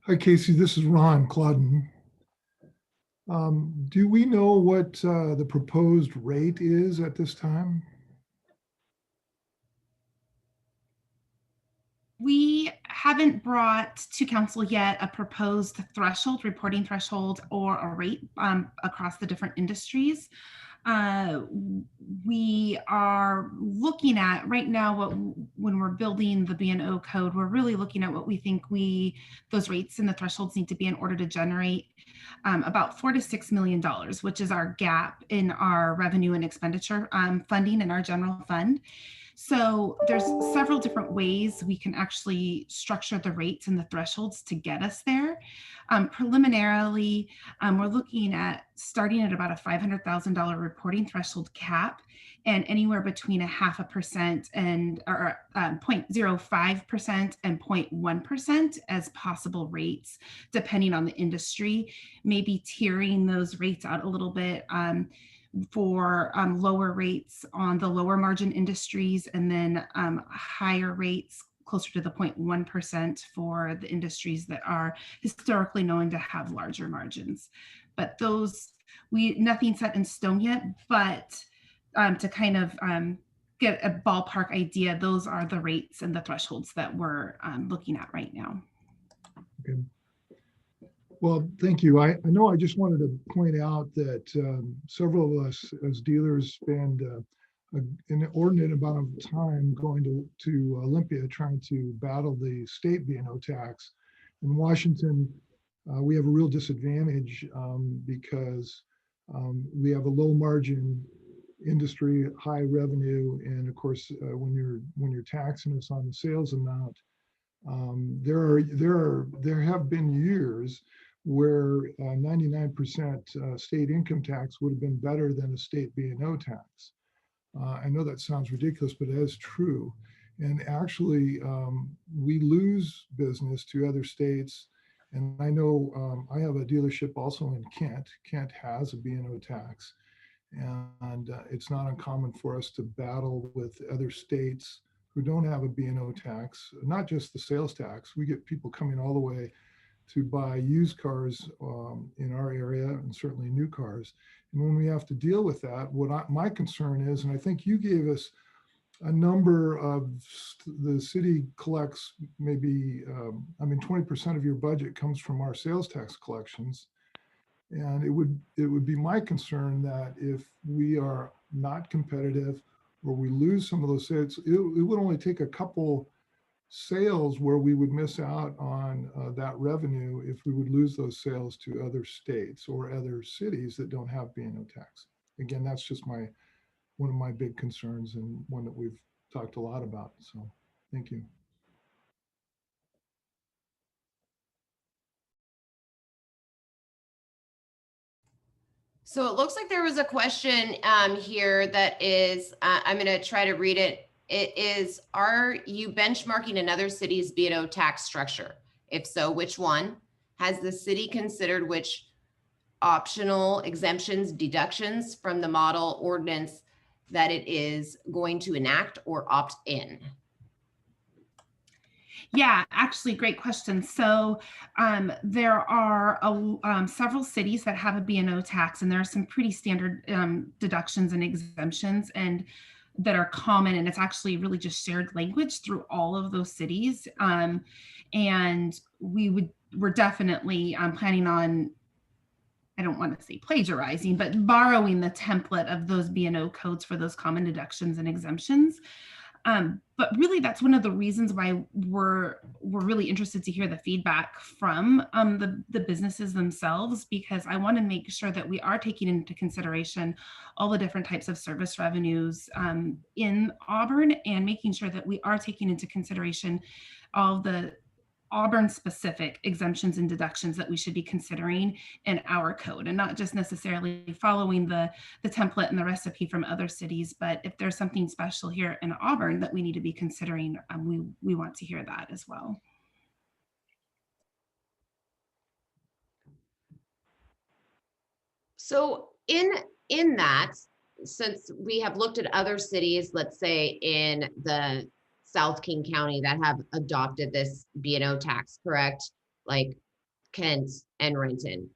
Hi, Casey. This is Ron Clauden. Do we know what the proposed rate is at this time? We haven't brought to council yet a proposed threshold, reporting threshold, or a rate across the different industries. We are looking at right now when we're building the B&O code, we're really looking at what we think those rates and the thresholds need to be in order to generate about $4 to $6 million, which is our gap in our revenue and expenditure funding in our general fund. So there's several different ways we can actually structure the rates and the thresholds to get us there. Preliminarily, we're looking at starting at about a $500,000 reporting threshold cap and anywhere between 0.5% and 0.05% and 0.1% as possible rates, depending on the industry, maybe tiering those rates out a little bit. For lower rates on the lower margin industries, and then higher rates closer to the 0.1% for the industries that are historically known to have larger margins. But nothing set in stone yet, but to kind of get a ballpark idea, those are the rates and the thresholds that we're looking at right now. Okay. Well, thank you. I know I just wanted to point out that several of us as dealers spend an inordinate amount of time going to Olympia trying to battle the state B&O tax. In Washington, we have a real disadvantage because we have a low margin industry, high revenue, and of course, when you're taxing us on the sales amount, there have been years where 99% state income tax would have been better than a state B&O tax. I know that sounds ridiculous, but it is true. And actually, we lose business to other states. And I know I have a dealership also in Kent. Kent has a B&O tax. And it's not uncommon for us to battle with other states who don't have a B&O tax, not just the sales tax. We get people coming all the way to buy used cars in our area, and certainly new cars. And when we have to deal with that, my concern is, and I think you gave us a number of, the city collects maybe, 20% of your budget comes from our sales tax collections. And it would be my concern that if we are not competitive or we lose some of those sales, it would only take a couple sales where we would miss out on that revenue if we would lose those sales to other states or other cities that don't have B&O tax. Again, that's just one of my big concerns and one that we've talked a lot about. So thank you. So it looks like there was a question here that is, I'm going to try to read it. It is, are you benchmarking another city's B&O tax structure? If so, which one? Has the city considered which optional exemptions, deductions from the model ordinance that it is going to enact or opt in? Yeah, actually, great question. So there are several cities that have a B&O tax, and there are some pretty standard deductions and exemptions and that are common, and it's actually really just shared language through all of those cities. And we're definitely planning on, I don't want to say plagiarizing, but borrowing the template of those B&O codes for those common deductions and exemptions. But really, that's one of the reasons why we're really interested to hear the feedback from the businesses themselves, because I want to make sure that we are taking into consideration all the different types of service revenues in Auburn, and making sure that we are taking into consideration all the Auburn specific exemptions and deductions that we should be considering in our code, and not just necessarily following the template and the recipe from other cities. But if there's something special here in Auburn that we need to be considering, we want to hear that as well. So in that, since we have looked at other cities, let's say in the South King County that have adopted this B&O tax, correct? Like Kent, and Renton.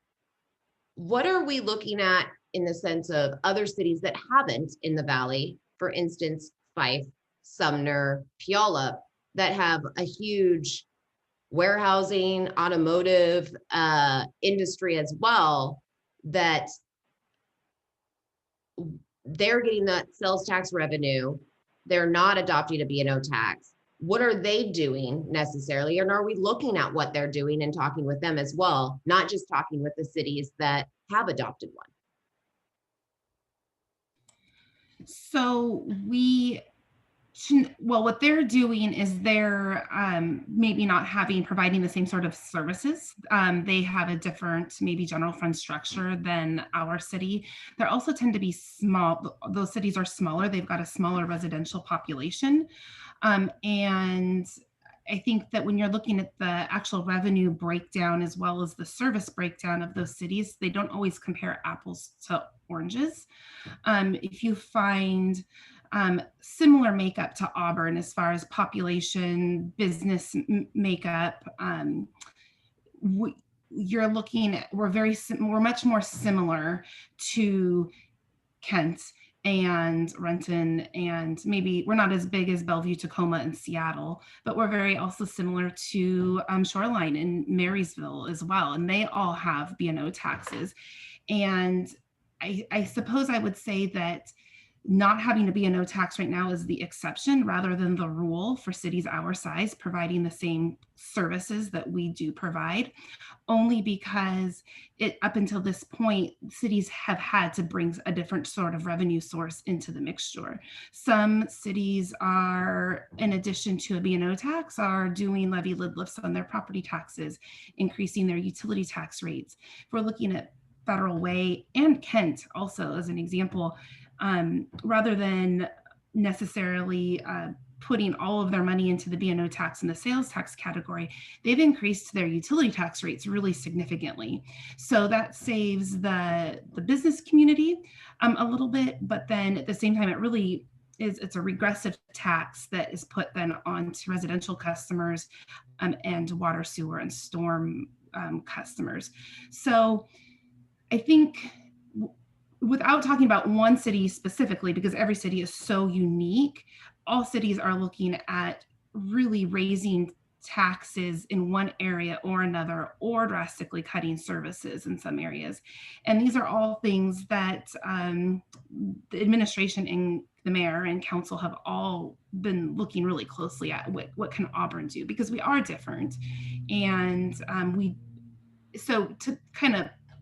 What are we looking at in the sense of other cities that haven't in the valley? For instance, Fife, Sumner, Puyallup, that have a huge warehousing, automotive industry as well, that they're getting that sales tax revenue. They're not adopting a B&O tax. What are they doing necessarily? And are we looking at what they're doing and talking with them as well, not just talking with the cities that have adopted one? So well, what they're doing is they're maybe not providing the same sort of services. They have a different, maybe general fund structure than our city. They also tend to be small. Those cities are smaller. They've got a smaller residential population. And I think that when you're looking at the actual revenue breakdown as well as the service breakdown of those cities, they don't always compare apples to oranges. If you find similar makeup to Auburn as far as population, business makeup, you're looking at, we're much more similar to Kent and Renton, and maybe we're not as big as Bellevue, Tacoma, and Seattle, but we're very also similar to Shoreline and Marysville as well, and they all have B&O taxes. And I suppose I would say that not having a B&O tax right now is the exception rather than the rule for cities our size providing the same services that we do provide, only because up until this point, cities have had to bring a different sort of revenue source into the mixture. Some cities are, in addition to a B&O tax, are doing levy lid lifts on their property taxes, increasing their utility tax rates. If we're looking at Federal Way and Kent also as an example, rather than necessarily putting all of their money into the B&O tax and the sales tax category, they've increased their utility tax rates really significantly. So that saves the business community a little bit, but then at the same time, it's a regressive tax that is put then onto residential customers and water, sewer, and storm customers. So I think, without talking about one city specifically, because every city is so unique, all cities are looking at really raising taxes in one area or another, or drastically cutting services in some areas. And these are all things that the administration and the mayor and council have all been looking really closely at. What can Auburn do? Because we are different. And so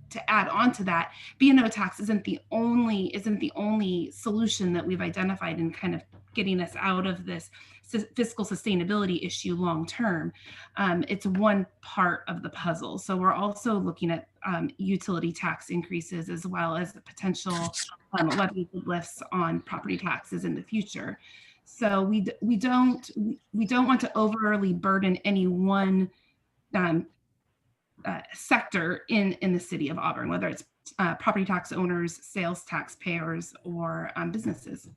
to add on to that, B&O tax isn't the only solution that we've identified in kind of getting us out of this fiscal sustainability issue long term. It's one part of the puzzle. So we're also looking at utility tax increases as well as the potential levy lifts on property taxes in the future. So we don't want to overly burden any one sector in the city of Auburn, whether it's property tax owners, sales tax payers, or businesses.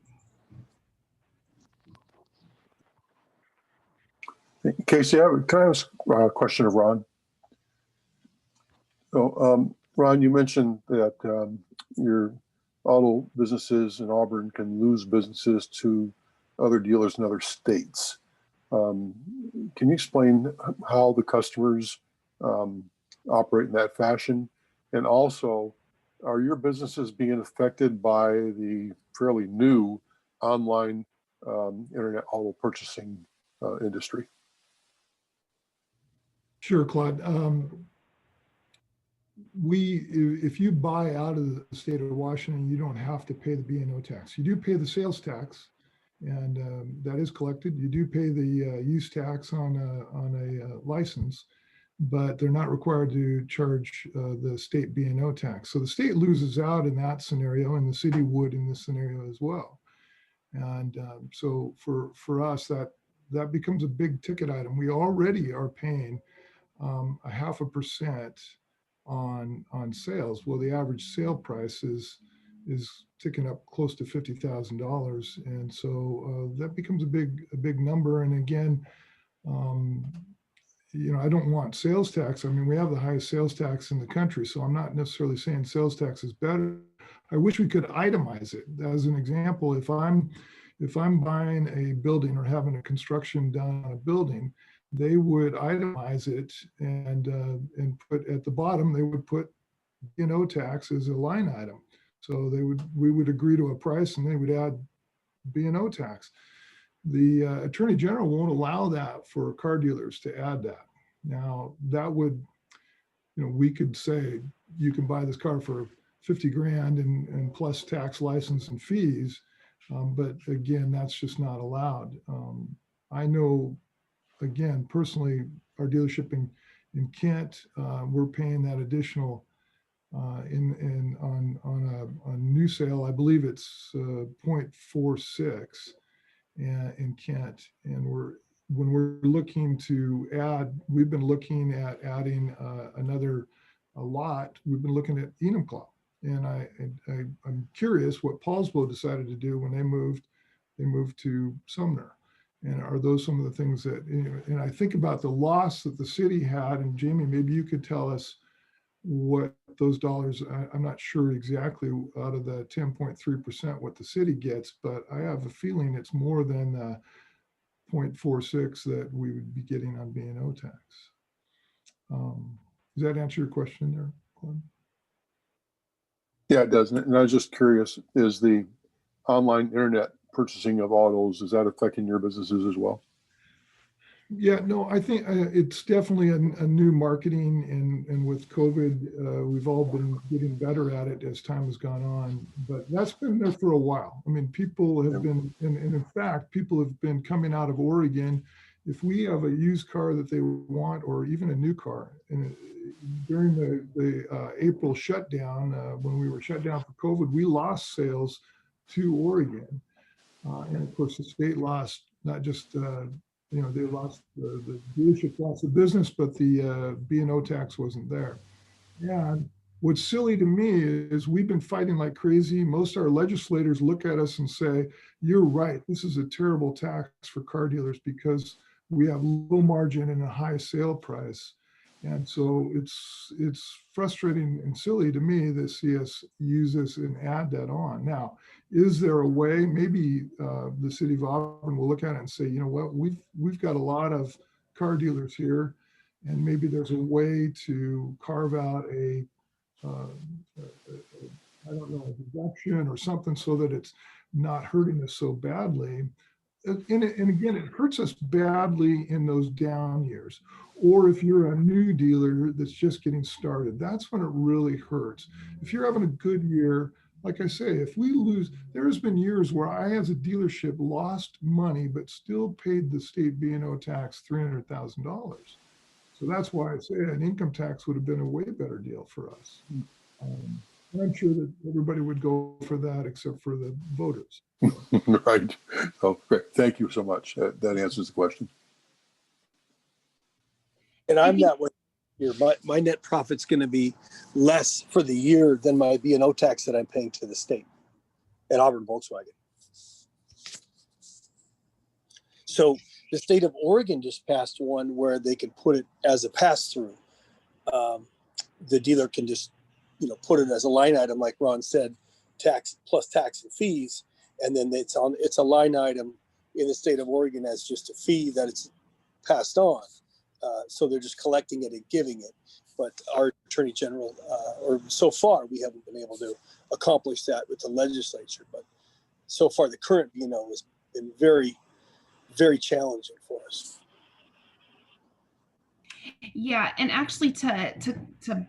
Casey, can I ask a question of Ron? So, Ron, you mentioned that your auto businesses in Auburn can lose businesses to other dealers in other states. Can you explain how the customers operate in that fashion? And also, are your businesses being affected by the fairly new online internet auto purchasing industry? Sure, Claude. If you buy out of the state of Washington, you don't have to pay the B&O tax. You do pay the sales tax, and that is collected. You do pay the use tax on a license, but they're not required to charge the state B&O tax. So the state loses out in that scenario, and the city would in this scenario as well. And so for us, that becomes a big ticket item. We already are paying 0.5% on sales. Well, the average sale price is ticking up close to $50,000, and so that becomes a big number. And again, I don't want sales tax. I mean, we have the highest sales tax in the country, so I'm not necessarily saying sales tax is better. I wish we could itemize it. As an example, if I'm buying a building or having a construction done on a building, they would itemize it and put at the bottom, they would put B&O tax as a line item. So we would agree to a price and they would add B&O tax. The Attorney General won't allow that for car dealers to add that. Now that would, we could say you can buy this car for 50 grand and plus tax, license and fees. But again, that's just not allowed. I know, again, personally, our dealership in Kent, we're paying that additional on a new sale. I believe it's 0.46 in Kent, and when we're looking to add, we've been looking at adding another lot. We've been looking at Enumclaw, and I'm curious what Paulsbo decided to do when they moved to Sumner. And are those some of the things that, and I think about the loss that the city had, and Jamie, maybe you could tell us what those dollars, I'm not sure exactly out of the 10.3% what the city gets, but I have a feeling it's more than 0.46 that we would be getting on B&O tax. Does that answer your question there, Glenn? Yeah, it does. And I was just curious, is the online internet purchasing of autos, is that affecting your businesses as well? Yeah, no, I think it's definitely a new marketing, and with COVID, we've all been getting better at it as time has gone on. But that's been there for a while. I mean, people have been, and in fact, people have been coming out of Oregon. If we have a used car that they want, or even a new car, and during the April shutdown, when we were shut down for COVID, we lost sales to Oregon, and of course, the state lost not just. They lost the dealership lost the business, but the B&O tax wasn't there. And what's silly to me is we've been fighting like crazy. Most of our legislators look at us and say, "You're right. This is a terrible tax for car dealers because we have low margin and a high sale price." And so it's frustrating and silly to me to see us use this and add that on. Now, is there a way? Maybe the City of Auburn will look at it and say, you know what, we've got a lot of car dealers here, and maybe there's a way to carve out a I don't know, a deduction or something so that it's not hurting us so badly. And again, it hurts us badly in those down years. Or if you're a new dealer that's just getting started, that's when it really hurts. If you're having a good year, like I say, if we lose, there's been years where I, as a dealership, lost money, but still paid the state B&O tax $300,000. So that's why I say an income tax would have been a way better deal for us. And I'm sure that everybody would go for that except for the voters. Right. Oh, great. Thank you so much. That answers the question. And I'm that way here. My net profit's going to be less for the year than my B&O tax that I'm paying to the state at Auburn Volkswagen. So the state of Oregon just passed one where they can put it as a pass-through. The dealer can just, put it as a line item, like Ron said, tax plus tax and fees, and then it's a line item in the state of Oregon as just a fee that it's passed on. So they're just collecting it and giving it. But our Attorney General, or so far, we haven't been able to accomplish that with the legislature. But so far, the current B&O has been very, very challenging for us. Yeah, and actually to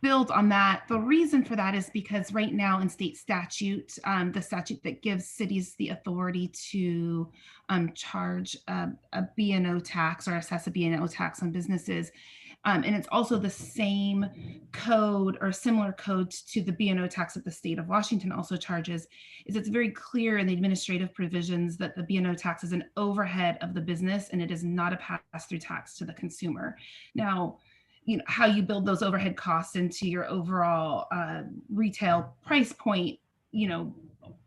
build on that, the reason for that is because right now in state statute, the statute that gives cities the authority to charge a B&O tax or assess a B&O tax on businesses, and it's also the same code or similar code to the B&O tax that the state of Washington also charges, is it's very clear in the administrative provisions that the B&O tax is an overhead of the business and it is not a pass-through tax to the consumer. Now, how you build those overhead costs into your overall retail price point,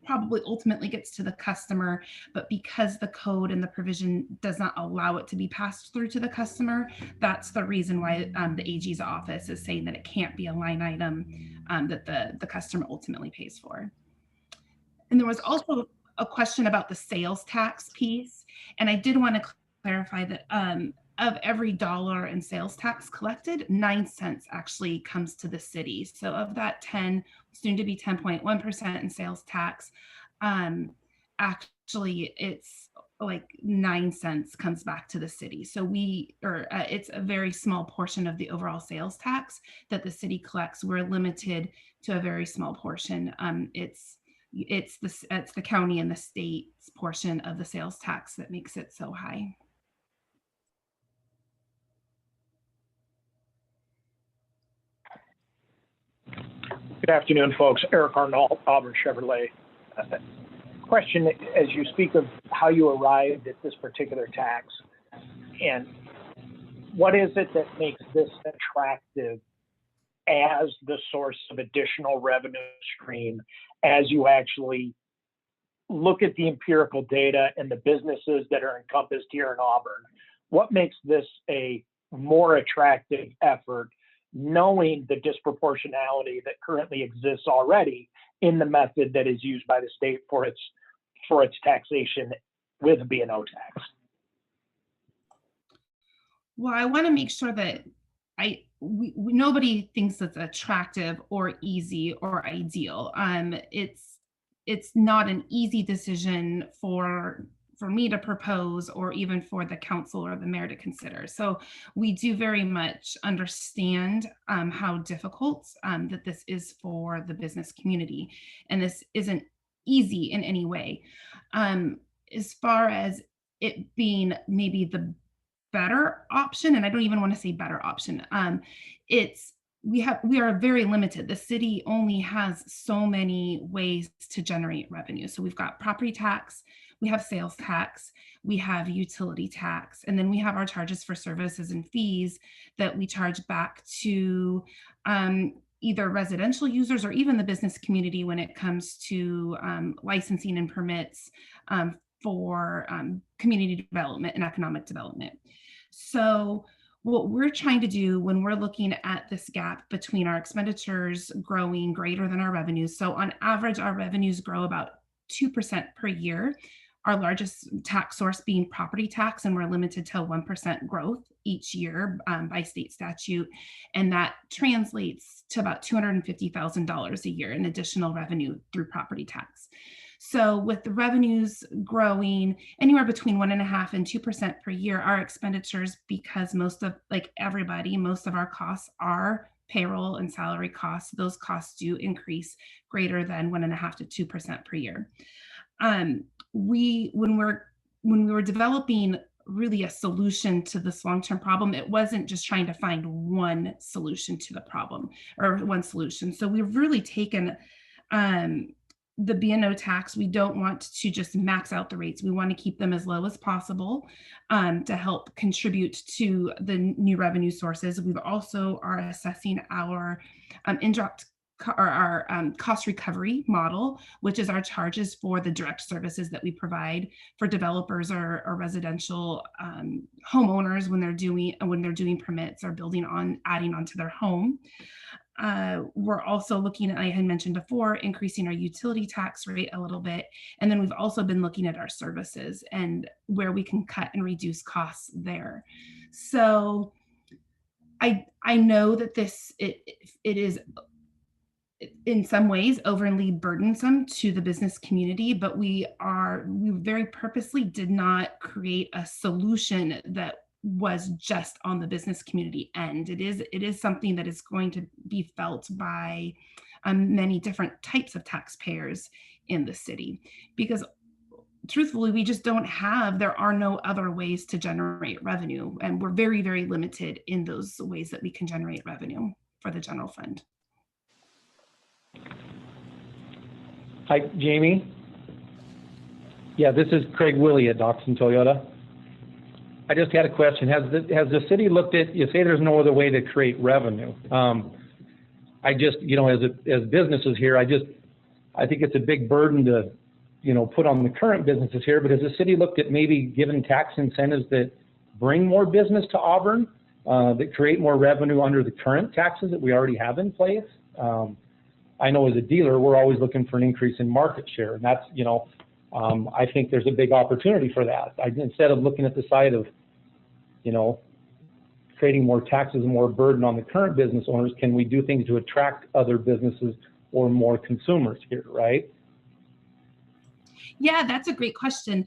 probably ultimately gets to the customer, but because the code and the provision does not allow it to be passed through to the customer, that's the reason why the AG's office is saying that it can't be a line item that the customer ultimately pays for. And there was also a question about the sales tax piece, and I did want to clarify that of every dollar in sales tax collected, 9 cents actually comes to the city. So of that 10, soon to be 10.1% in sales tax, actually it's like 9 cents comes back to the city. So it's a very small portion of the overall sales tax that the city collects. We're limited to a very small portion. It's the county and the state's portion of the sales tax that makes it so high. Good afternoon, folks. Eric Arnault, Auburn Chevrolet. Question, as you speak of how you arrived at this particular tax, and what is it that makes this attractive as the source of additional revenue stream as you actually look at the empirical data and the businesses that are encompassed here in Auburn? What makes this a more attractive effort, knowing the disproportionality that currently exists already in the method that is used by the state for its taxation with a B&O tax? Well, I want to make sure that nobody thinks it's attractive or easy or ideal. It's not an easy decision for me to propose, or even for the council or the mayor to consider. So we do very much understand how difficult that this is for the business community, and this isn't easy in any way. As far as it being maybe the better option, and I don't even want to say better option, we are very limited. The city only has so many ways to generate revenue. So we've got property tax, we have sales tax, we have utility tax, and then we have our charges for services and fees that we charge back to either residential users or even the business community when it comes to licensing and permits for community development and economic development. So what we're trying to do when we're looking at this gap between our expenditures growing greater than our revenues, so on average, our revenues grow about 2% per year, our largest tax source being property tax, and we're limited to 1% growth each year by state statute. And that translates to about $250,000 a year in additional revenue through property tax. So with the revenues growing anywhere between 1.5% and 2% per year, our expenditures, because most of our costs are payroll and salary costs, those costs do increase greater than 1.5% to 2% per year. When we were developing really a solution to this long-term problem, it wasn't just trying to find one solution to the problem or one solution. So we've really taken the B&O tax. We don't want to just max out the rates. We want to keep them as low as possible to help contribute to the new revenue sources. We've also are assessing our indirect our cost recovery model, which is our charges for the direct services that we provide for developers or residential homeowners when they're doing permits or adding onto their home. We're also looking at, I had mentioned before, increasing our utility tax rate a little bit. And then we've also been looking at our services and where we can cut and reduce costs there. So I know that it is in some ways overly burdensome to the business community, but we very purposely did not create a solution that was just on the business community end. It is something that is going to be felt by many different types of taxpayers in the city, because truthfully, there are no other ways to generate revenue. And we're very, very limited in those ways that we can generate revenue for the general fund. Hi, Jamie. Yeah, this is Craig Willie at Doxson Toyota. I just had a question. Has the city looked at, you say there's no other way to create revenue. I just, as businesses here, I think it's a big burden to, put on the current businesses here, but has the city looked at maybe giving tax incentives that bring more business to Auburn, that create more revenue under the current taxes that we already have in place? I know as a dealer, we're always looking for an increase in market share, and that's, I think there's a big opportunity for that. Instead of looking at the side of, creating more taxes and more burden on the current business owners, can we do things to attract other businesses or more consumers here, right? Yeah, that's a great question.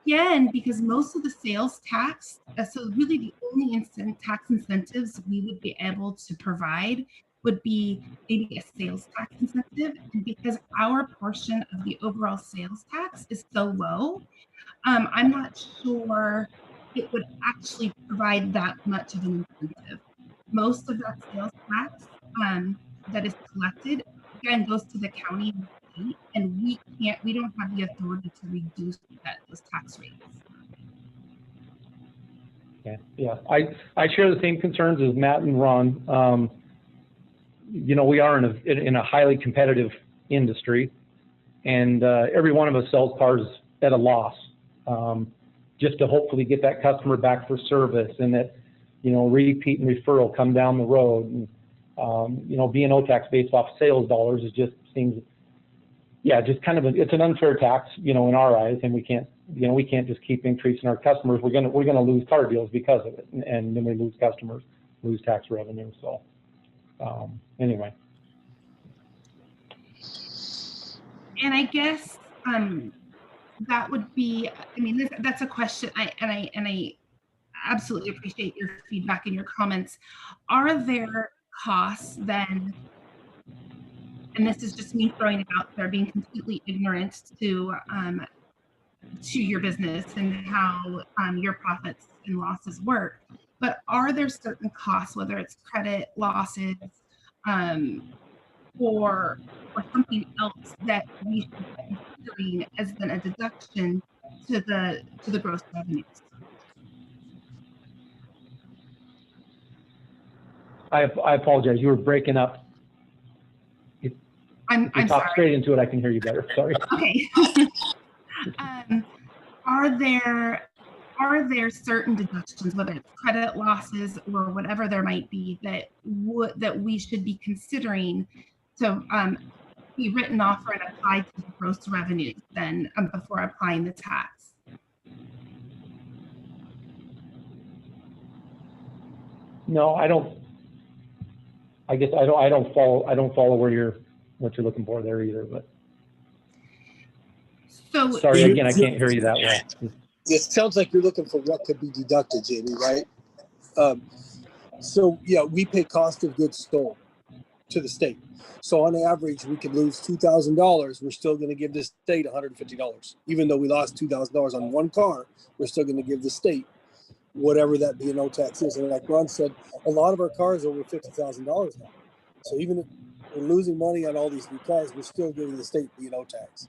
Again, because most of the sales tax, so really the only tax incentives we would be able to provide would be maybe a sales tax incentive. And because our portion of the overall sales tax is so low, I'm not sure it would actually provide that much of an incentive. Most of that sales tax that is collected, again, goes to the county and state, and we don't have the authority to reduce those tax rates. Yeah, I share the same concerns as Matt and Ron. We are in a highly competitive industry, and every one of us sells cars at a loss, just to hopefully get that customer back for service, and that repeat and referral come down the road. And B&O tax based off sales dollars just seems, just kind of it's an unfair tax, in our eyes, and we can't just keep increasing our customers. We're gonna lose car deals because of it, and then we lose customers, lose tax revenue. So anyway. And I guess that would be, that's a question. I absolutely appreciate your feedback and your comments. Are there costs then, and this is just me throwing it out there, being completely ignorant to your business and how your profits and losses work, but are there certain costs, whether it's credit losses or something else, that we should be considering as then a deduction to the gross revenues? I apologize. You were breaking up. I'm talk sorry. Straight into it. I can hear you better. Sorry. Okay. Are there certain deductions, whether it's credit losses or whatever there might be, that we should be considering to be written off and applied to the gross revenues then before applying the tax? No, I don't. I guess I don't follow what you're looking for there either. But so sorry again, I can't hear you that well. It sounds like you're looking for what could be deducted, Jamie, right? So yeah, we pay cost of goods sold to the state. So on average, we could lose $2,000. We're still going to give the state $150, even though we lost $2,000 on one car. We're still going to give the state whatever that B&O tax is. And like Ron said, a lot of our cars are over $50,000 now. So even if we're losing money on all these new cars, we're still giving the state B&O tax.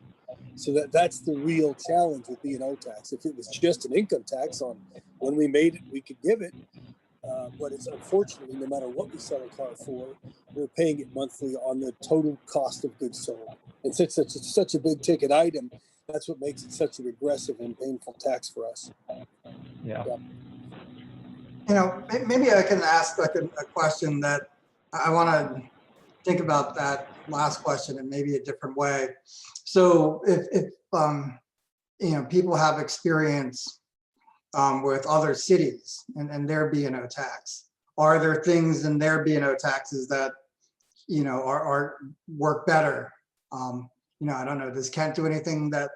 So that's the real challenge with B&O tax. If it was just an income tax on when we made it, we could give it. But it's unfortunately, no matter what we sell a car for, we're paying it monthly on the total cost of goods sold. And since it's such a big ticket item, that's what makes it such a regressive and painful tax for us. Yeah. Maybe I can ask like a question that I want to think about that last question in maybe a different way. So if people have experience with other cities and their B&O tax, are there things in their B&O taxes that are work better? I don't know. Does Kent do anything that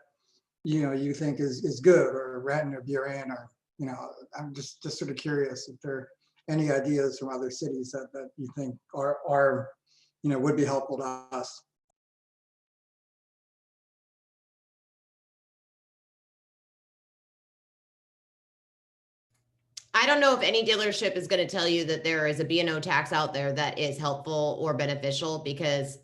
you think is good, or Renton or Buren, or I'm just sort of curious if there are any ideas from other cities that you think are would be helpful to us. I don't know if any dealership is going to tell you that there is a B&O tax out there that is helpful or beneficial, because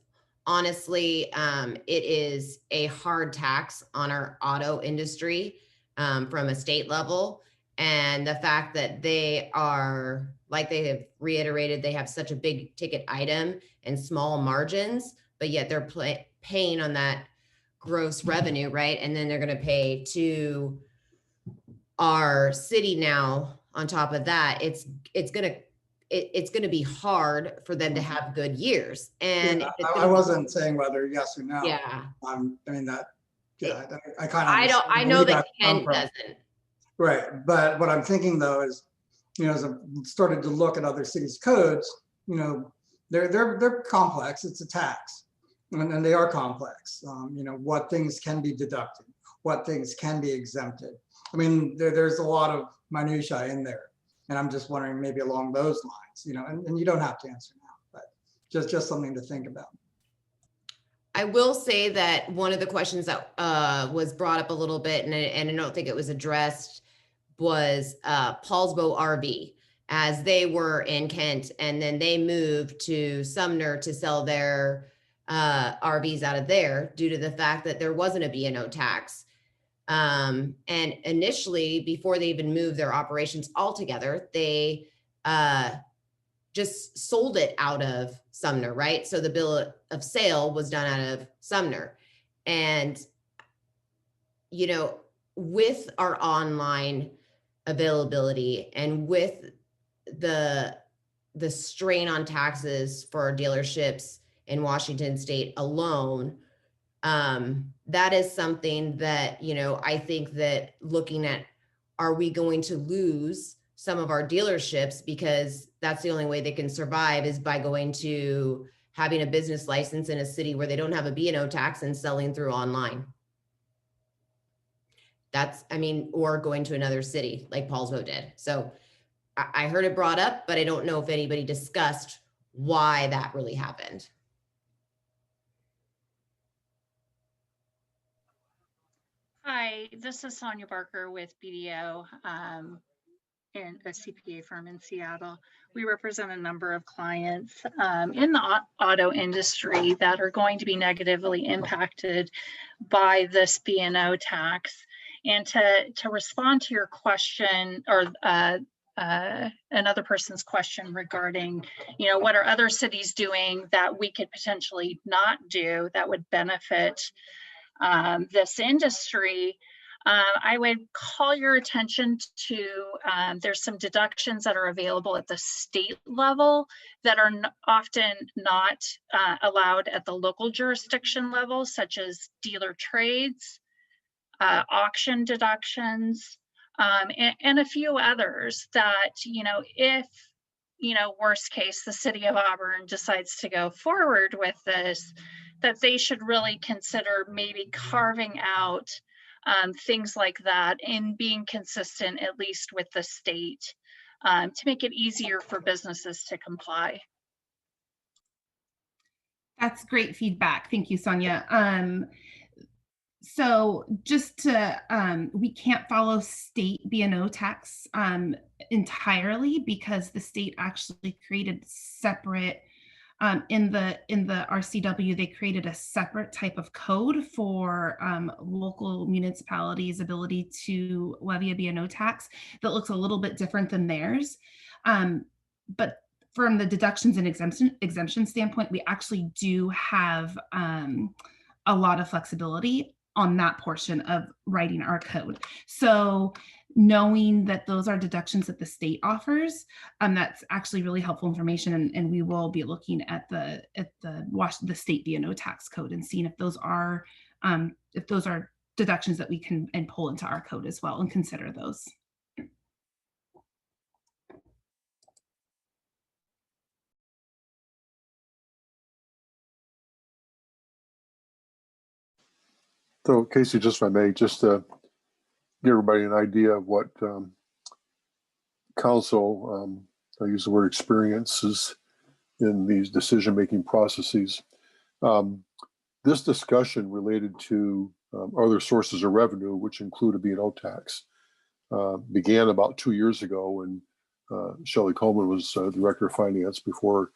honestly, it is a hard tax on our auto industry from a state level. And the fact that they are, like they have reiterated, they have such a big ticket item and small margins. but yet they're paying on that gross revenue, right? And then they're going to pay to our city now on top of that. It's going to be hard for them to have good years. And Yeah, if it's I gonna be- wasn't saying whether yes or no. yeah, I mean that, yeah, I kind of. I know that Kent doesn't. Right, but what I'm thinking though is, as I started to look at other cities' codes, they're complex. It's a tax, and they are complex. What things can be deducted, what things can be exempted. I mean, there's a lot of minutia in there, and I'm just wondering maybe along those lines, and you don't have to answer now, but just something to think about. I will say that one of the questions that was brought up a little bit, and I don't think it was addressed, was Paulsbo RV, as they were in Kent, and then they moved to Sumner to sell their RVs out of there due to the fact that there wasn't a B&O tax. And initially, before they even moved their operations altogether, they just sold it out of Sumner, right? So the bill of sale was done out of Sumner. And, with our online availability and with the strain on taxes for our dealerships in Washington state alone, that is something that, I think that looking at, are we going to lose some of our dealerships because that's the only way they can survive is by going to having a business license in a city where they don't have a B&O tax and selling through online. Or going to another city like Paulsbo did. So I heard it brought up, but I don't know if anybody discussed why that really happened. Hi, this is Sonia Barker with BDO, and a CPA firm in Seattle. We represent a number of clients in the auto industry that are going to be negatively impacted by this B&O tax. And to respond to your question, or another person's question regarding, what are other cities doing that we could potentially not do that would benefit this industry, I would call your attention to there's some deductions that are available at the state level that are often not allowed at the local jurisdiction level, such as dealer trades, auction deductions, and a few others that, if, worst case, the City of Auburn decides to go forward with this, that they should really consider maybe carving out things like that and being consistent, at least with the state, to make it easier for businesses to comply. That's great feedback. Thank you, Sonia. So just to, we can't follow state B&O tax entirely because the state actually created separate, in the RCW, they created a separate type of code for local municipalities' ability to levy a B&O tax that looks a little bit different than theirs. But from the deductions and exemption standpoint, we actually do have a lot of flexibility on that portion of writing our code. So knowing that those are deductions that the state offers, that's actually really helpful information. And we will be looking at the state B&O tax code and seeing if those are deductions that we can pull into our code as well and consider those. So Casey, just if I may, just to give everybody an idea of what council, I use the word experiences in these decision-making processes. This discussion related to other sources of revenue, which include a B&O tax, began about 2 years ago when Shelley Coleman was Director of Finance before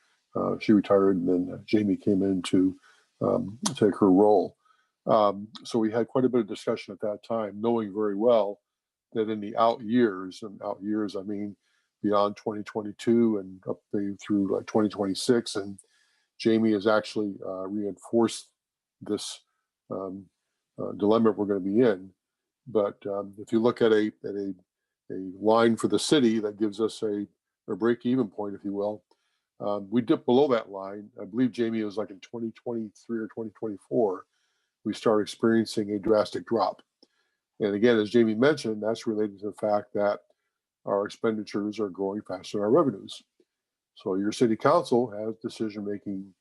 she retired, and then Jamie came in to take her role. So we had quite a bit of discussion at that time, knowing very well that in the out years, and out years I mean beyond 2022 and up through like 2026 and Jamie has actually reinforced this dilemma we're going to be in. But if you look at a line for the city that gives us a break-even point, if you will, we dip below that line. I believe, Jamie, it was like in 2023 or 2024, we start experiencing a drastic drop. And again, as Jamie mentioned, that's related to the fact that our expenditures are growing faster than our revenues. So your city council has decision-making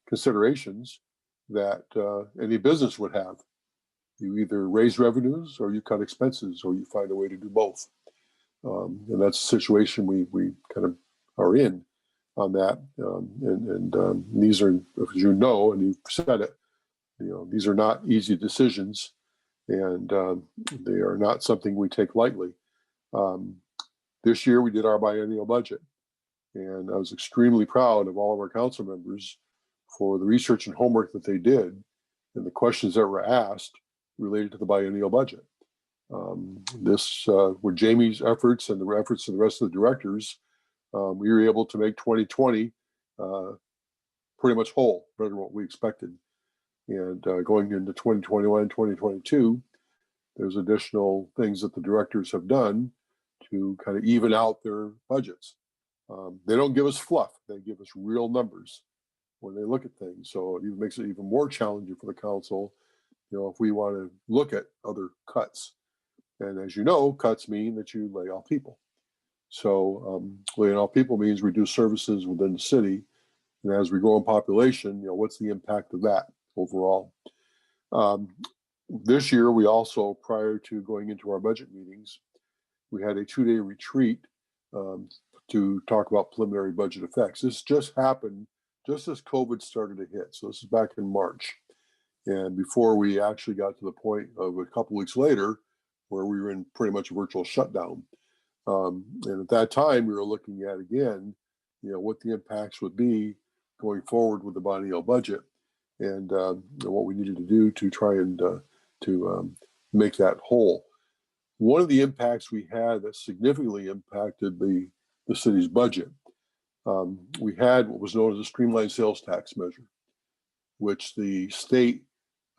considerations that any business would have. You either raise revenues or you cut expenses, or you find a way to do both. And that's a situation we kind of are in on that. These are, as you know, and you've said it, these are not easy decisions, and they are not something we take lightly. This year we did our biennial budget, and I was extremely proud of all of our council members for the research and homework that they did and the questions that were asked related to the biennial budget. With Jamie's efforts and the efforts of the rest of the directors, we were able to make 2020 pretty much whole, better than what we expected. And going into 2021 and 2022, there's additional things that the directors have done to kind of even out their budgets. They don't give us fluff, they give us real numbers when they look at things. So it even makes it even more challenging for the council, if we want to look at other cuts. And as you know, cuts mean that you lay off people. So laying off people means reduce services within the city. And as we grow in population, what's the impact of that overall? This year, we also, prior to going into our budget meetings, we had a 2-day retreat to talk about preliminary budget effects. This just happened just as COVID started to hit. So this is back in March. And before we actually got to the point of a couple weeks later, where we were in pretty much a virtual shutdown. And at that time, we were looking at, again, what the impacts would be going forward with the biennial budget, and what we needed to do to try and to make that whole. One of the impacts we had that significantly impacted the city's budget, we had what was known as a streamlined sales tax measure, which the state,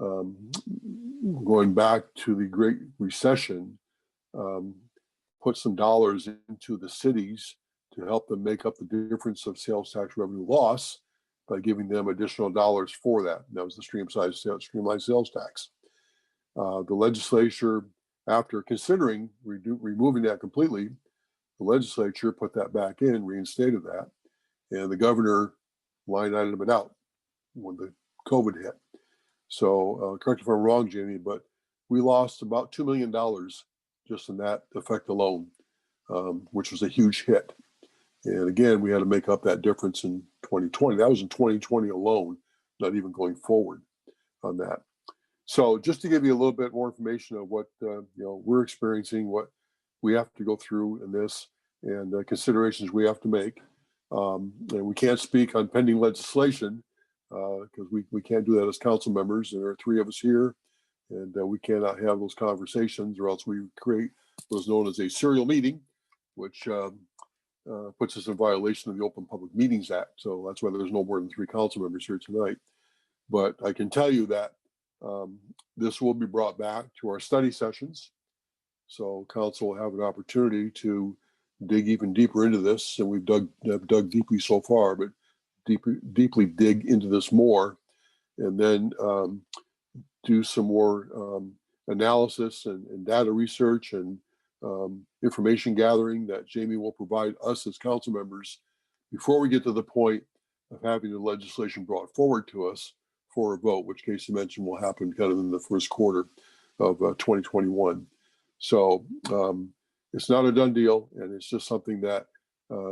going back to the Great Recession, put some dollars into the cities to help them make up the difference of sales tax revenue loss by giving them additional dollars for that. That was the streamlined sales tax. The legislature, after considering removing that completely, the legislature put that back in, reinstated that, and the governor line itemed it out when the COVID hit. So correct if I'm wrong, Jamie, but we lost about $2 million just in that effect alone, which was a huge hit. And again, we had to make up that difference in 2020. That was in 2020 alone, not even going forward on that. So just to give you a little bit more information of what we're experiencing, what we have to go through in this, and considerations we have to make. And we can't speak on pending legislation because we can't do that as council members. There are 3 of us here, and we cannot have those conversations, or else we create what's known as a serial meeting, which puts us in violation of the Open Public Meetings Act. So that's why there's no more than 3 council members here tonight. But I can tell you that this will be brought back to our study sessions. So council will have an opportunity to dig even deeper into this, and we've dug deeply so far, but deeply dig into this more, and then do some more analysis and data research and information gathering that Jamie will provide us as council members before we get to the point of having the legislation brought forward to us for a vote, which Casey mentioned will happen kind of in the first quarter of 2021. So it's not a done deal, and it's just something that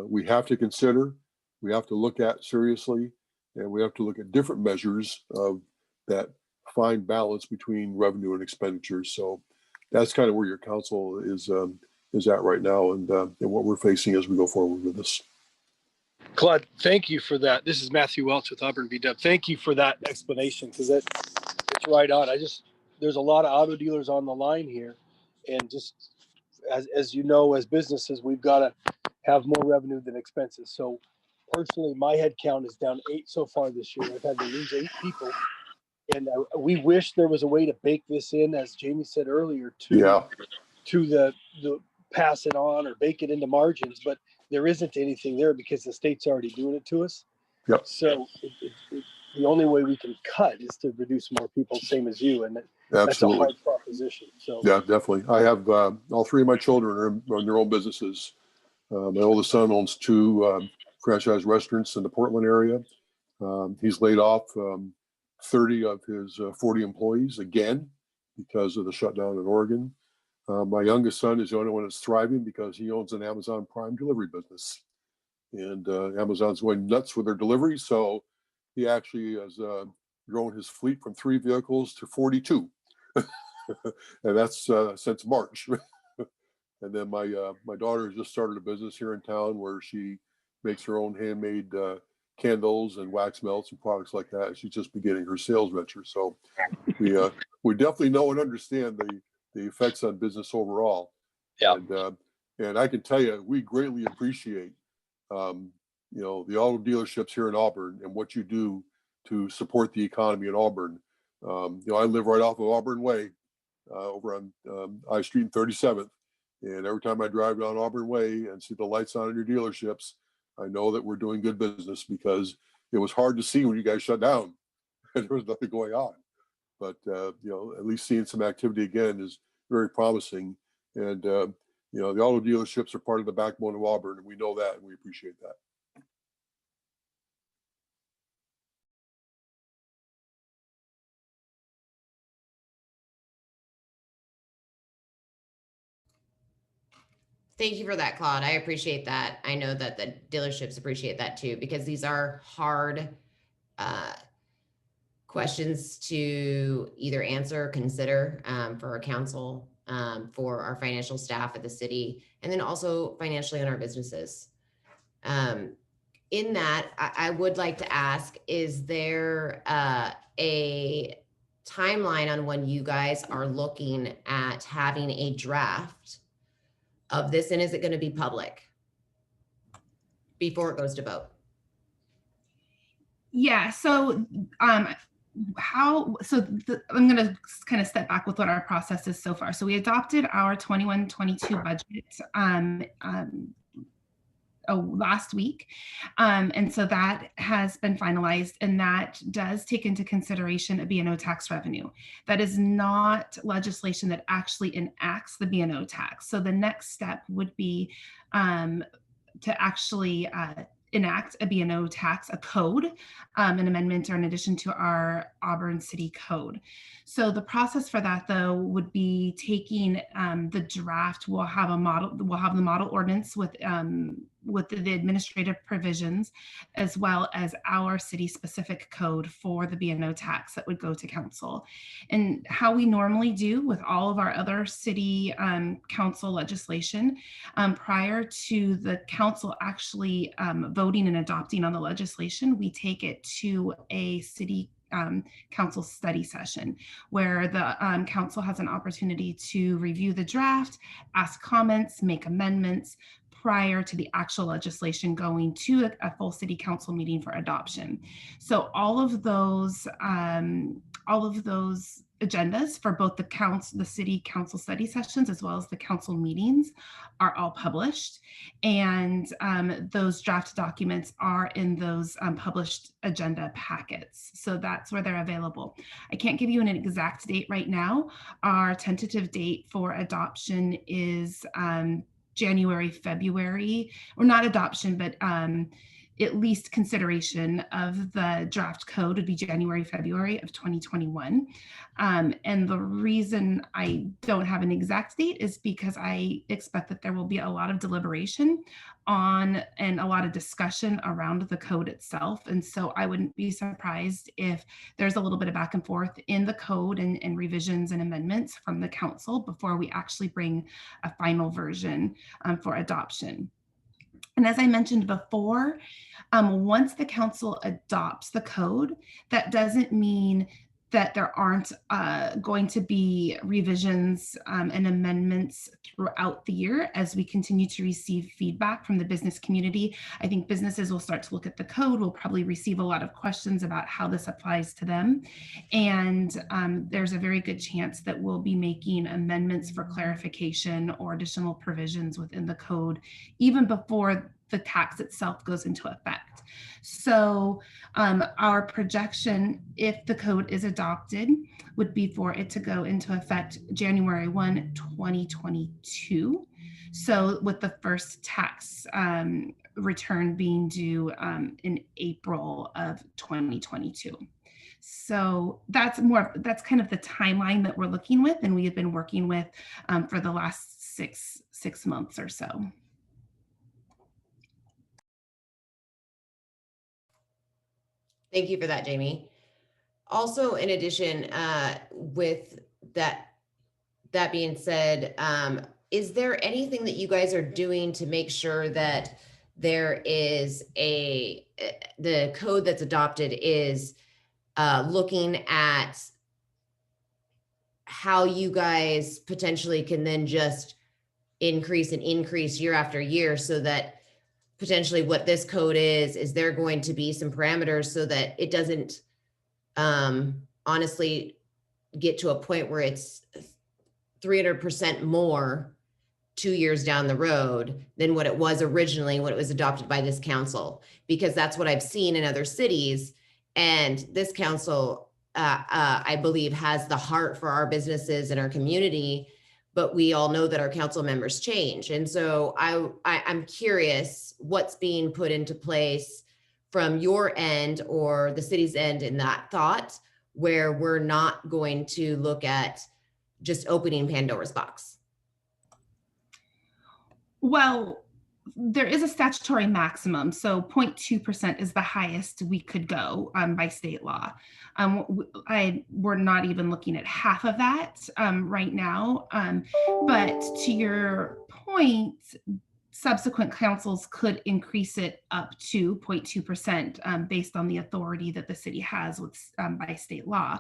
we have to consider, we have to look at seriously, and we have to look at different measures of that fine balance between revenue and expenditures. So that's kind of where your council is at right now, and what we're facing as we go forward with this. Claude, thank you for that. This is Matthew Welch with Auburn VW. Thank you for that explanation, because it's right on. There's a lot of auto dealers on the line here, and just as you know, as businesses, we've got to have more revenue than expenses. So personally, my head count is down 8 so far this year. I've had to lose 8 people. And we wish there was a way to bake this in, as Jamie said earlier, to the pass it on or bake it into margins, but there isn't anything there because the state's already doing it to us. Yep. So the only way we can cut is to reduce more people, same as you, and that's a hard proposition. So yeah, definitely. I have all 3 of my children are in their own businesses. My oldest son owns 2 franchise restaurants in the Portland area. He's laid off 30 of his 40 employees again because of the shutdown in Oregon. My youngest son is the only one that's thriving because he owns an Amazon Prime delivery business. And Amazon's going nuts with their delivery. So he actually has grown his fleet from 3 vehicles to 42. And that's since March. And then my daughter has just started a business here in town where she makes her own handmade candles and wax melts and products like that. She's just beginning her sales venture. So we definitely know and understand the effects on business overall. Yeah. And I can tell you, we greatly appreciate the auto dealerships here in Auburn and what you do to support the economy in Auburn. I live right off of Auburn Way over on I Street and 37th. And every time I drive down Auburn Way and see the lights on in your dealerships, I know that we're doing good business because it was hard to see when you guys shut down and there was nothing going on. But, at least seeing some activity again is very promising. And, the auto dealerships are part of the backbone of Auburn, and we know that and we appreciate that. Thank you for that, Claude. I appreciate that. I know that the dealerships appreciate that too, because these are hard questions to either answer or consider for our council, for our financial staff at the city, and then also financially on our businesses. In that, I would like to ask, is there a timeline on when you guys are looking at having a draft of this, and is it going to be public before it goes to vote? Yeah, so I'm going to kind of step back with what our process is so far. So we adopted our 21-22 budget last week. And so that has been finalized, and that does take into consideration a B&O tax revenue. That is not legislation that actually enacts the B&O tax. So the next step would be to actually enact a B&O tax, a code, an amendment or an addition to our Auburn City Code. So the process for that, though, would be taking the draft. We'll have the model ordinance with the administrative provisions, as well as our city-specific code for the B&O tax that would go to council. And how we normally do with all of our other city council legislation, prior to the council actually voting and adopting on the legislation, we take it to a city council study session where the council has an opportunity to review the draft, ask comments, make amendments prior to the actual legislation going to a full city council meeting for adoption. So all of those agendas for both the city council study sessions as well as the council meetings are all published, and those draft documents are in those published agenda packets. So that's where they're available. I can't give you an exact date right now. Our tentative date for adoption is January, February, or not adoption, but at least consideration of the draft code would be January, February of 2021. And the reason I don't have an exact date is because I expect that there will be a lot of deliberation on and a lot of discussion around the code itself. And so I wouldn't be surprised if there's a little bit of back and forth in the code and revisions and amendments from the council before we actually bring a final version for adoption. And as I mentioned before, once the council adopts the code, that doesn't mean that there aren't going to be revisions and amendments throughout the year as we continue to receive feedback from the business community. I think businesses will start to look at the code. We'll probably receive a lot of questions about how this applies to them. And there's a very good chance that we'll be making amendments for clarification or additional provisions within the code, even before the tax itself goes into effect. So our projection, if the code is adopted, would be for it to go into effect January 1, 2022. So with the first tax return being due in April of 2022. So that's kind of the timeline that we're looking with, and we have been working with for the last six months or so. Thank you for that, Jamie. Also, in addition, with that being said, is there anything that you guys are doing to make sure that there is the code that's adopted is looking at how you guys potentially can then just increase year after year, so that potentially what this code is there going to be some parameters so that it doesn't honestly get to a point where it's 300% more 2 years down the road than what it was originally when it was adopted by this council, because that's what I've seen in other cities. And this council, I believe, has the heart for our businesses and our community, but we all know that our council members change. And so I'm curious what's being put into place from your end or the city's end in that thought, where we're not going to look at just opening Pandora's box. Well, there is a statutory maximum. So 0.2% is the highest we could go by state law. We're not even looking at half of that right now. But to your point, subsequent councils could increase it up to 0.2% based on the authority that the city has with by state law.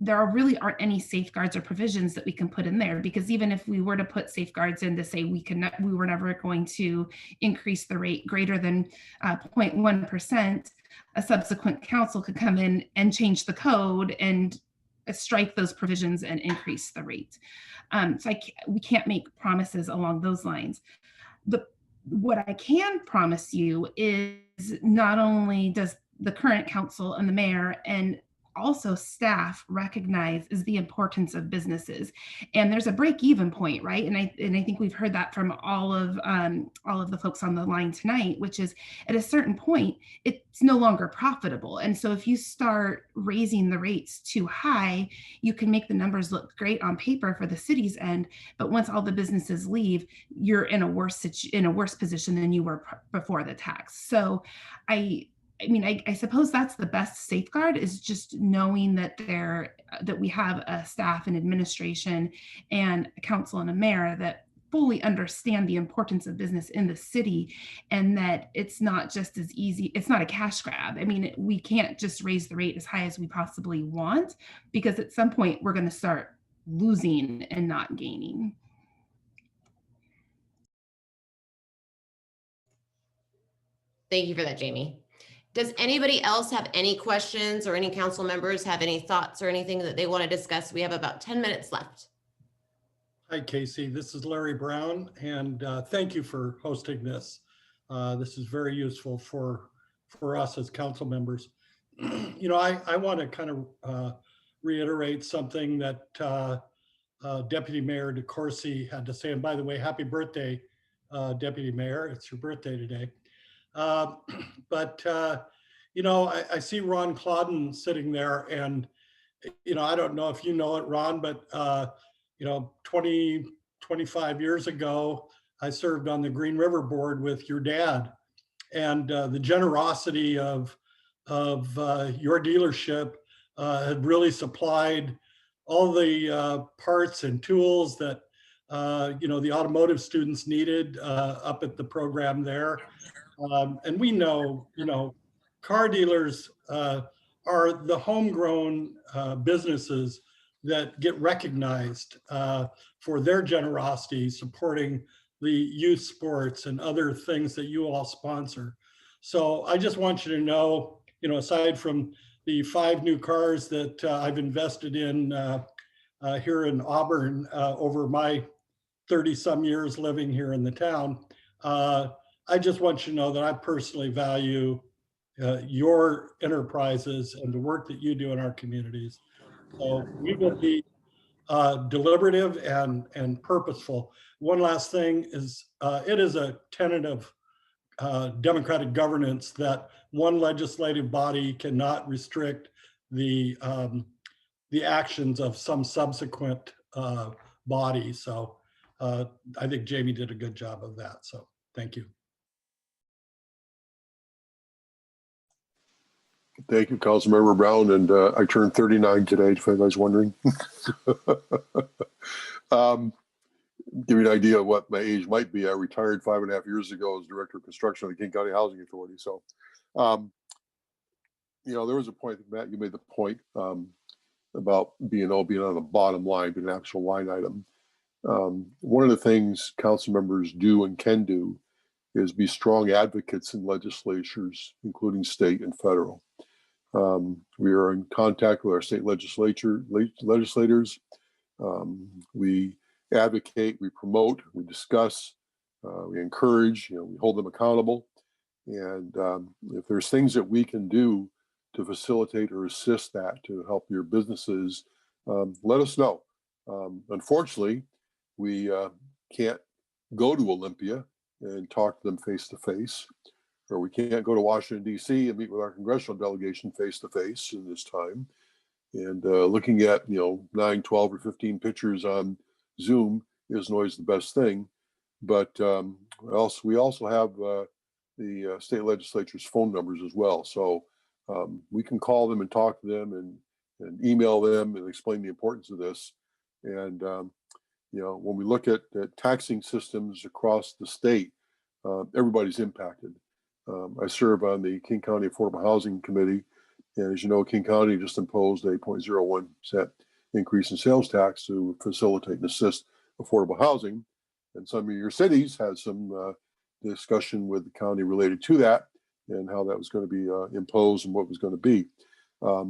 There really aren't any safeguards or provisions that we can put in there, because even if we were to put safeguards in to say we were never going to increase the rate greater than 0.1%, a subsequent council could come in and change the code and strike those provisions and increase the rate. So we can't make promises along those lines. What I can promise you is not only does the current council and the mayor and also staff recognize is the importance of businesses, and there's a break-even point, right? And I think we've heard that from all of the folks on the line tonight, which is at a certain point it's no longer profitable. And so if you start raising the rates too high, you can make the numbers look great on paper for the city's end, but once all the businesses leave, you're in a worse position than you were before the tax. So I suppose that's the best safeguard, is just knowing that we have a staff and administration and a council and a mayor that fully understand the importance of business in the city, and that it's not just as easy. It's not a cash grab. I mean, we can't just raise the rate as high as we possibly want, because at some point we're going to start losing and not gaining. Thank you for that, Jamie. Does anybody else have any questions, or any council members have any thoughts or anything that they want to discuss? We have about 10 minutes left. Hi, Casey. This is Larry Brown, and thank you for hosting this. This is very useful for us as council members. I want to kind of reiterate something that Deputy Mayor DeCourcy had to say. And by the way, happy birthday, Deputy Mayor. It's your birthday today. I see Ron Clauden sitting there, and, I don't know if you know it, Ron, but, 25 years ago, I served on the Green River Board with your dad, and the generosity of your dealership had really supplied all the parts and tools that, the automotive students needed up at the program there. And we know, car dealers are the homegrown businesses that get recognized for their generosity supporting the youth sports and other things that you all sponsor. So I just want you to know, aside from the 5 new cars that I've invested in here in Auburn over my 30-some years living here in the town, I just want you to know that I personally value your enterprises and the work that you do in our communities. So we will be deliberative and purposeful. One last thing is, it is a tenet of democratic governance that one legislative body cannot restrict the actions of some subsequent body. So I think Jamie did a good job of that. So thank you. Thank you, Councilmember Brown. And I turned 39 today, if anybody's wondering. Give you an idea of what my age might be. I retired 5.5 years ago as Director of Construction of the King County Housing Authority. So, there was a point, Matt, you made the point about B&O being on the bottom line, being an actual line item. One of the things council members do and can do is be strong advocates in legislatures, including state and federal. We are in contact with our state legislators. We advocate, we promote, we discuss, we encourage, we hold them accountable. And if there's things that we can do to facilitate or assist that to help your businesses, let us know. Unfortunately, we can't go to Olympia and talk to them face to face, or we can't go to Washington, D.C. and meet with our congressional delegation face to face in this time. And looking at, 9, 12, or 15 pictures on Zoom isn't always the best thing. But we also have the state legislature's phone numbers as well. So we can call them and talk to them and email them and explain the importance of this. And, when we look at taxing systems across the state, everybody's impacted. I serve on the King County Affordable Housing Committee. And as you know, King County just imposed a 0.01% increase in sales tax to facilitate and assist affordable housing. And some of your cities had some discussion with the county related to that and how that was going to be imposed and what was going to be. A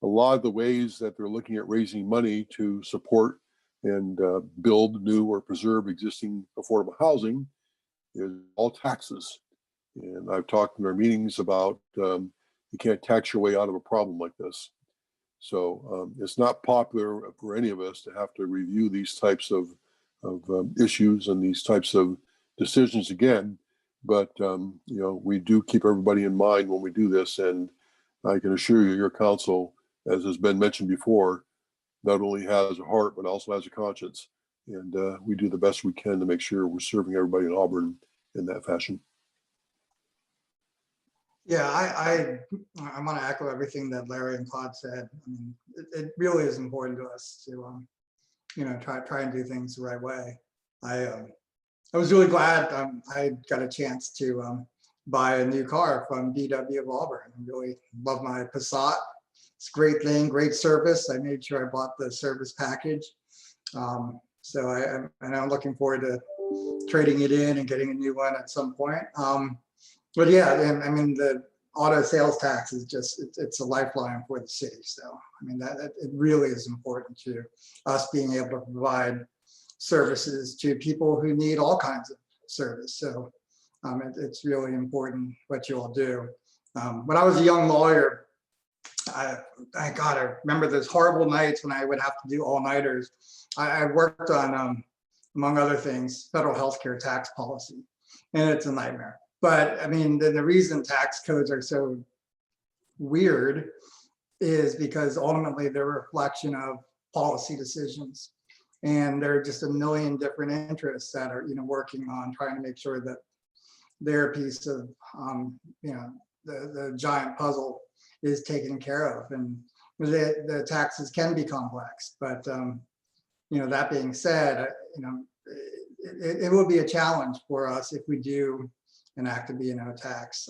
lot of the ways that they're looking at raising money to support and build new or preserve existing affordable housing is all taxes. And I've talked in our meetings about you can't tax your way out of a problem like this. So it's not popular for any of us to have to review these types of issues and these types of decisions again. But, we do keep everybody in mind when we do this. And I can assure you, your council, as has been mentioned before, not only has a heart, but also has a conscience. And we do the best we can to make sure we're serving everybody in Auburn in that fashion. Yeah, I want to echo everything that Larry and Claude said. I mean, it really is important to us to, try and do things the right way. I was really glad I got a chance to buy a new car from BW of Auburn. I really love my Passat. It's a great thing, great service. I made sure I bought the service package. So I'm looking forward to trading it in and getting a new one at some point. But yeah, and I mean, the auto sales tax is just, it's a lifeline for the city. So, I mean, that it really is important to us being able to provide services to people who need all kinds of service. So it's really important what you all do. When I was a young lawyer, I remember those horrible nights when I would have to do all-nighters. I worked on, among other things, federal healthcare tax policy, and it's a nightmare. But I mean, the reason tax codes are so weird is because ultimately they're a reflection of policy decisions. And there are just a million different interests that are, working on trying to make sure that their piece of, the giant puzzle is taken care of. And the taxes can be complex, but, that being said, it will be a challenge for us if we do enact a B&O tax.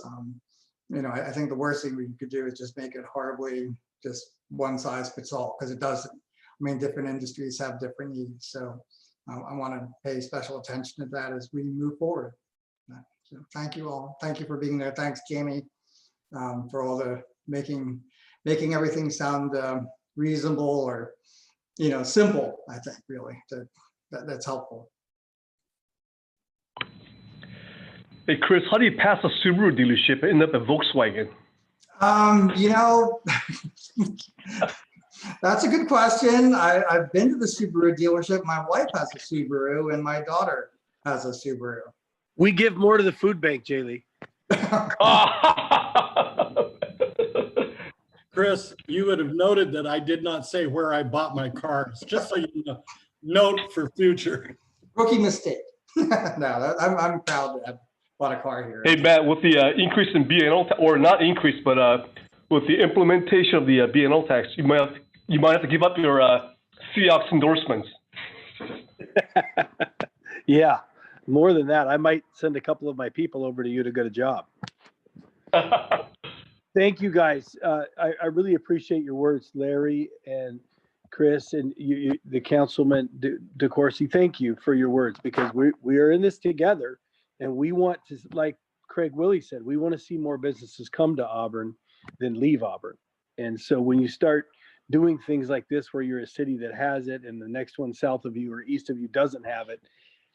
I think the worst thing we could do is just make it horribly just one size fits all, because it doesn't. I mean, different industries have different needs. So I want to pay special attention to that as we move forward. So thank you all. Thank you for being there. Thanks, Jamie, for all the making everything sound reasonable or, simple. I think really that's helpful. Hey, Chris, how do you pass a Subaru dealership and end up at Volkswagen? That's a good question. I've been to the Subaru dealership. My wife has a Subaru and my daughter has a Subaru. We give more to the food bank, Jaylee. Chris, you would have noted that I did not say where I bought my cars, just so you know, note for future. Rookie mistake. No, I'm proud to have bought a car here. Hey, Matt, with the increase in B&O, or not increase, but with the implementation of the B&O tax, you might have to give up your Seahawks endorsements. Yeah, more than that, I might send a couple of my people over to you to get a job. Thank you, guys. I really appreciate your words, Larry and Chris, and you the Councilman DeCourcy. Thank you for your words, because we are in this together, and we want to, like Craig Willie said, we want to see more businesses come to Auburn than leave Auburn. And so when you start doing things like this, where you're a city that has it, and the next one south of you or east of you doesn't have it,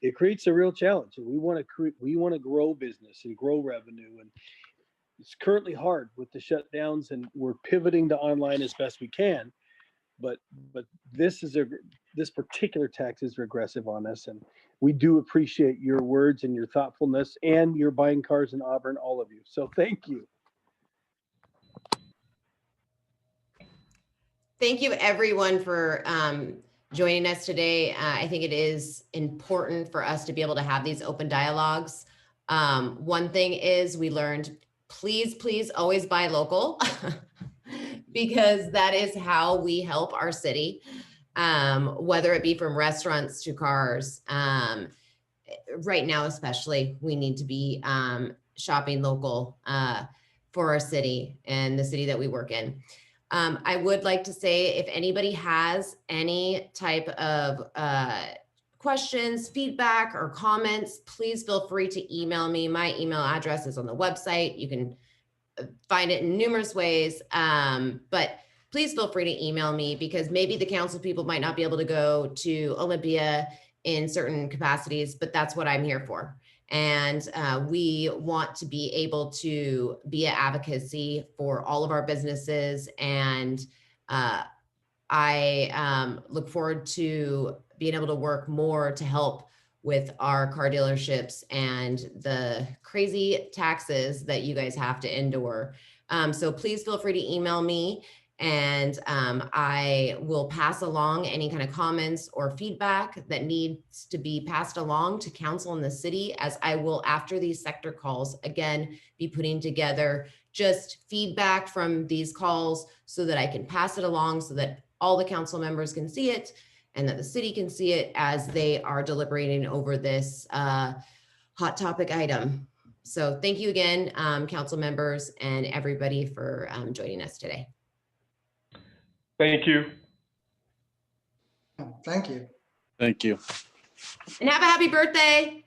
it creates a real challenge. And we want to grow business and grow revenue, and it's currently hard with the shutdowns, and we're pivoting to online as best we can. But this particular tax is regressive on us, and we do appreciate your words and your thoughtfulness and your buying cars in Auburn, all of you. So thank you. Thank you, everyone, for joining us today. I think it is important for us to be able to have these open dialogues. One thing is, we learned, please always buy local, because that is how we help our city, whether it be from restaurants to cars. Right now, especially, we need to be shopping local for our city and the city that we work in. I would like to say, if anybody has any type of questions, feedback, or comments, please feel free to email me. My email address is on the website. You can find it in numerous ways, but please feel free to email me, because maybe the council people might not be able to go to Olympia in certain capacities, but that's what I'm here for. And we want to be able to be an advocacy for all of our businesses. And I look forward to being able to work more to help with our car dealerships and the crazy taxes that you guys have to endure. So please feel free to email me, and I will pass along any kind of comments or feedback that needs to be passed along to council in the city, as I will, after these sector calls, again, be putting together just feedback from these calls so that I can pass it along, so that all the council members can see it and that the city can see it as they are deliberating over this hot topic item. So thank you again, council members and everybody, for joining us today. Thank you. Thank you. Thank you. And have a happy birthday.